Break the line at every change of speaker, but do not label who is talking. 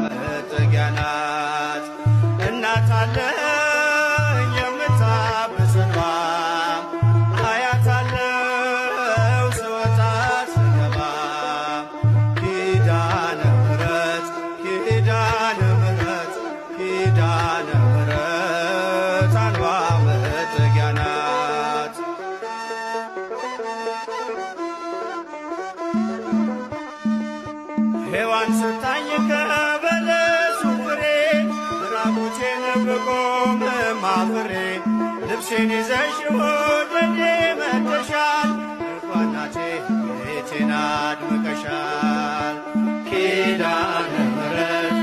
መጠጊያ ናት እናት አለኝ የምታብስ እንባ አያታለው ስወጣ ስገባ ኪዳነ ምሕረት ኪዳነ ምሕረት ኪዳነ ምሕረት አንባ መጠጊያ ናት። ሔዋን ስታኝ ከበለሱ ፍሬ ራቁቴን ብቆም ማፍሬ ልብሴን ይዘሽ ወደ እኔ መጥተሻል እርኳናቴ ቤቴን አድምቀሻል ኪዳነ ምሕረት